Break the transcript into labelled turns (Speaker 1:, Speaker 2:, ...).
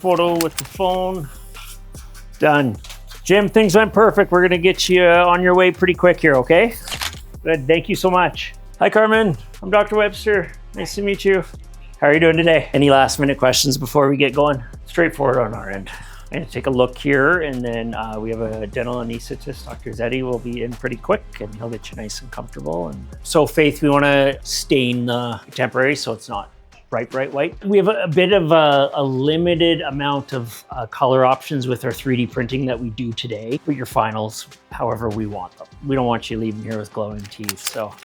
Speaker 1: Photo with the phone. Done. Jim, things went perfect. We're gonna get you on your way pretty quick here, okay? Good, thank you so much. Hi, Carmen. I'm Dr. Webster. Nice to meet you. How are you doing today? Any last minute questions before we get going? Straightforward on our end. I'm gonna take a look here, and then we have a dental anesthetist, Dr. Zeddy, will be in pretty quick, and he'll get you nice and comfortable. And so, Faith, we wanna stain the temporary so it's not bright white. We have a bit of a limited amount of color options with our 3D printing that we do today. Put your finals however we want them. We don't want you leaving here with glowing teeth, so